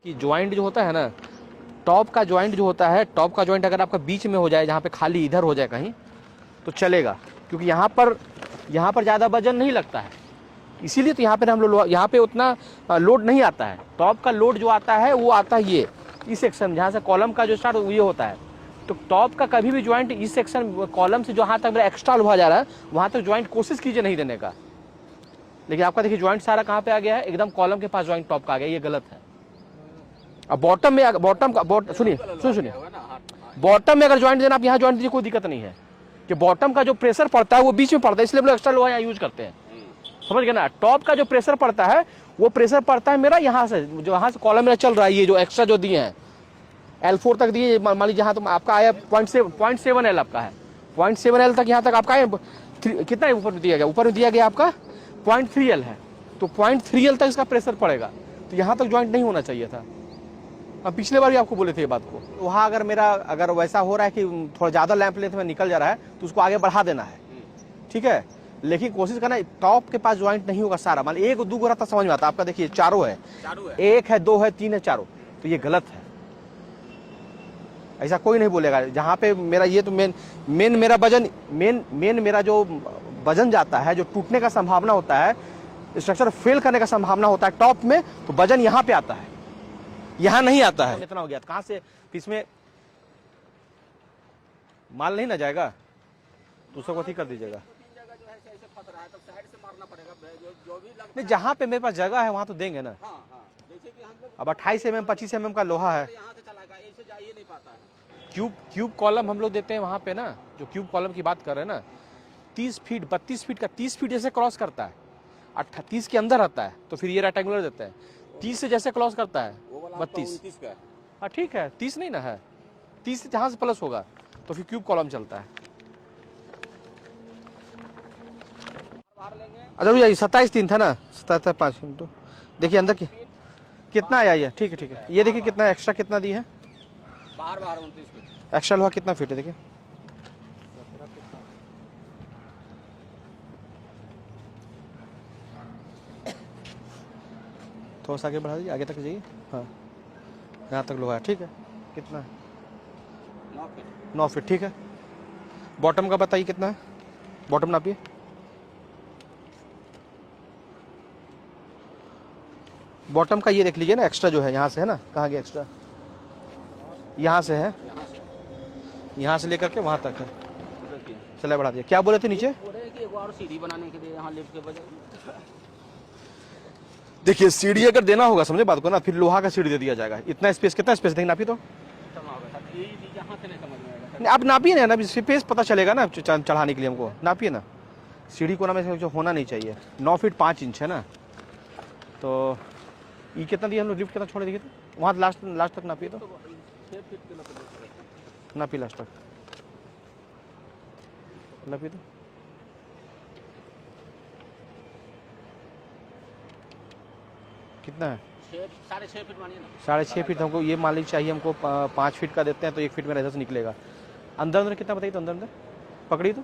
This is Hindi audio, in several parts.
कि ज्वाइंट जो होता है ना, टॉप का ज्वाइंट जो होता है, टॉप का ज्वाइंट अगर आपका बीच में हो जाए, जहाँ पे खाली इधर हो जाए कहीं, तो चलेगा, क्योंकि यहाँ पर ज़्यादा वजन नहीं लगता है, इसीलिए तो यहाँ पे हम लोग यहाँ पे उतना लोड नहीं आता है। टॉप का लोड जो आता है वो आता है ये इस सेक्शन, जहाँ से कॉलम का जो स्टार्ट ये होता है। तो टॉप का कभी भी ज्वाइंट इस सेक्शन कॉलम से जहाँ तक मेरा एक्स्ट्रा लोहा जा रहा है वहाँ तक ज्वाइंट कोशिश कीजिए नहीं देने का। लेकिन आपका देखिए ज्वाइंट सारा कहाँ पे आ गया है, एकदम कॉलम के पास ज्वाइंट टॉप का आ गया, ये गलत है। अब बॉटम में सुनिए बॉटम में अगर ज्वाइंट देना आप यहाँ ज्वाइंट दीजिए, कोई दिक्कत नहीं है कि बॉटम का जो प्रेशर पड़ता है वो बीच में पड़ता है, इसलिए हम लोग एक्स्ट्रा लोहा यहाँ यूज करते हैं, समझ गए ना। टॉप का जो प्रेशर पड़ता है वो प्रेशर पड़ता है मेरा यहाँ से, जो यहाँ से कॉलम मेरा चल रहा है, ये जो एक्स्ट्रा जो दिए हैं L4 तक दिए, मान लीजिए जहाँ तो आपका आया 0.7 L आपका है, 0.7 L तक यहाँ तक आपका कितना है ऊपर में दिया गया, ऊपर में दिया गया आपका 0.3 L है, तो 0.3 L तक इसका प्रेशर पड़ेगा, तो यहाँ तक ज्वाइंट नहीं होना चाहिए था। हम पिछले बार भी आपको बोले थे ये बात को। वहाँ अगर वैसा हो रहा है कि थोड़ा ज़्यादा लैंप लेंथ में निकल जा रहा है तो उसको आगे बढ़ा देना है, ठीक है। लेकिन कोशिश करना टॉप के पास ज्वाइंट नहीं होगा सारा, मान एक दो रहता समझ में आता, आपका देखिए चारों है, एक है, दो है, तीन है, चारों, तो ये गलत है। ऐसा कोई नहीं बोलेगा। जहाँ पे मेरा ये तो मेन मेरा वजन मेन मेरा जो वजन जाता है, जो टूटने का संभावना होता है, स्ट्रक्चर फेल करने का संभावना होता है टॉप में, तो वजन यहाँ पे आता है, यहाँ नहीं आता है। इतना हो गया कहाँ से, इसमें माल नहीं ना जाएगा, दूसरा को ठीक कर दीजिएगा। नहीं, जहाँ पे मेरे पास जगह है वहाँ तो देंगे ना। अब 28 mm 25 mm का लोहा है, क्यूब कॉलम हम लोग देते हैं वहाँ पे ना, जो क्यूब कॉलम की बात कर रहे हैं ना, 30 फीट 32 फीट का 30 फीट जैसे क्रॉस करता है, 30 के अंदर आता है, तो फिर ये रेक्टेंगुलर देते हैं। 30 से जैसे क्रॉस करता है 32, हाँ ठीक है, 30 नहीं ना है, 30 से जहाँ से प्लस होगा तो फिर क्यूब कॉलम चलता है। अच्छा भैया 27/3 था ना, 27/5 तो देखिए अंदर की कितना आया ये, ठीक है ठीक है। ये देखिए कितना एक्स्ट्रा कितना दी है, बाहर 29 फीट एक्स्ट्रा लोहा कितना फीट है, देखिए थोड़ा सा आगे बढ़ा दीजिए, आगे तक जाइए, हाँ यहाँ तक लोहा है, ठीक है। कितना है, 9 फीट, ठीक है। बॉटम का बताइए कितना है, बॉटम नापिए। बॉटम का ये देख लीजिए ना, एक्स्ट्रा जो है यहाँ से है ना, कहाँ गया एक्स्ट्रा, यहाँ से है, यहाँ से लेकर के वहाँ तक है, चला बढ़ा दिया। क्या बोले थे नीचे, सीढ़ी बनाने के लिए यहाँ लिफ्ट के बजाय। देखिए सीढ़ी अगर देना होगा, समझे बात को ना, फिर लोहा का सीढ़ी दे दिया जाएगा। इतना स्पेस, कितना स्पेस देंगे नापी तो, आप नापिए ना, स्पेस पता चलेगा ना चढ़ाने के लिए, हमको नापिए ना। सीढ़ी को ना जो होना नहीं चाहिए, 9 फीट 5 इंच है ना, तो ये कितना दिया हम लोग, लिफ्ट कितना छोड़ दिए तो वहाँ लास्ट तक नापिए, तो नापिए लास्ट तक नापिए, तो कितना है, 6.5 फीट मानिए ना, 6.5 फीट हमको ये मान लीजिए चाहिए, हमको 5 फीट का देते हैं तो 1 फीट मेरा इधर से निकलेगा। अंदर कितना बताइए, तो अंदर पकड़िए तो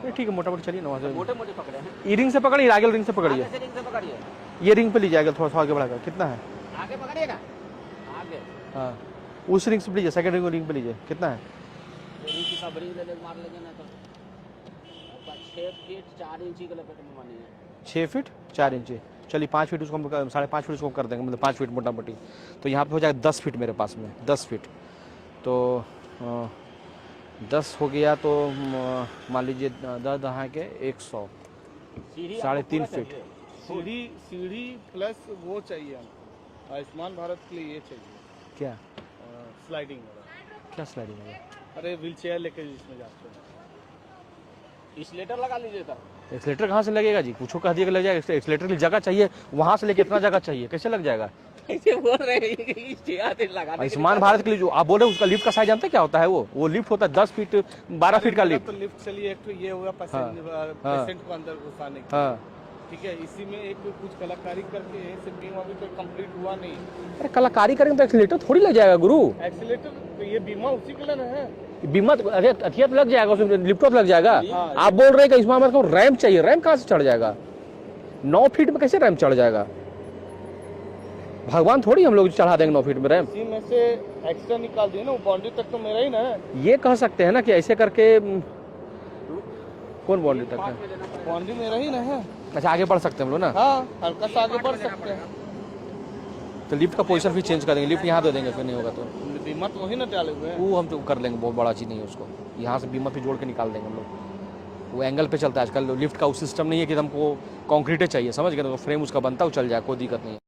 ठीक है, मोटा मोटी चलिए ना, मोटे मोटे पकड़े हैं, ये रिंग से पकड़िए, आगे रिंग से पकड़िए, ये रिंग पे ली जाएगा, थोड़ा सा आगे बढ़ाकर, कितना है आगे पकड़िएगा, आगे हाँ उस रिंग से लीजिए, सेकंड रिंग पे लीजिए, कितना है, 6 फीट 4 इंच, चलिए 5 फीट उसको 5.5 फीट उसको कर देंगे, मतलब 5 फीट मोटा मोटी, तो यहाँ पे हो जाएगा 10 फीट मेरे पास में, 10 फीट, तो 10 हो गया, तो मान लीजिए 10 दहा के 100, 3.5 फीट सीढ़ी प्लस वो चाहिए, आयुष्मान भारत के लिए ये चाहिए, क्या स्लाइडिंग, क्या स्लाइडिंग है, अरे व्हील चेयर लेके जिसमें जाते हैं, एक्सीलेटर लगा लीजिए था। एक्सीलेटर कहाँ से लगेगा जी, कुछ कह दिया लग जाएगा, एक्सीलेटर की जगह चाहिए, वहाँ से लेके इतना जगह चाहिए, कैसे लग जाएगा, बोल रहे हैं आयुष्मान भारत के लिए जो आप बोल रहे हैं उसका लिफ्ट का साइज जानते हैं क्या होता है, वो लिफ्ट होता है 10 फीट 12 फीट का लिफ्ट, तो लिफ्ट चलिए, एक तो ये हुआ पेशेंट को अंदर घुसाने की, हाँ ठीक है, इसी में एक कुछ कलाकारी करके बीम अभी तो कंप्लीट हुआ नहीं। अरे कलाकारी करेंगे तो एक्सीलेटर थोड़ी लग जाएगा गुरु, एक्सीलेटर तो ये बीमा उसी के लिए है, बीमा अरे अथिया लग जाएगा, उसमें लिफ्ट लग जाएगा। आप बोल रहे हैं कि इसमें को रैंप चाहिए, रैंप कहाँ से चढ़ जाएगा, 9 फीट में कैसे रैंप चढ़ जाएगा, भगवान थोड़ी हम लोग चढ़ा देंगे 9 फीट में रैम। इसी में से एक्स्ट्रा निकाल दिए ना, वो बाउंड्री तक तो मेरा ही ना है। ये कह सकते हैं ना कि ऐसे करके कौन बाउंड्री तक है? बाउंड्री मेरा ही ना है। अच्छा आगे बढ़ सकते हैं हम लोग ना। हाँ, हल्का सा आगे बढ़ सकते हैं। तो लिफ्ट का पोजीशन भी चेंज कर देंगे, लिफ्ट यहाँ दे देंगे फिर नहीं होगा तो। बीमा तो वही ना डाले हुए हैं। वो हम तो कर लेंगे, बहुत बड़ा चीज़ नहीं है उसको, यहाँ से बीमा पे जोड़ के निकाल देंगे हम लोग। वो एंगल पे चलता है आजकल, लिफ्ट का वो सिस्टम नहीं है कि हमको कंक्रीटे चाहिए, समझ गए? तो फ्रेम उसका बनता है, वो चल जाए, कोई दिक्कत नहीं है।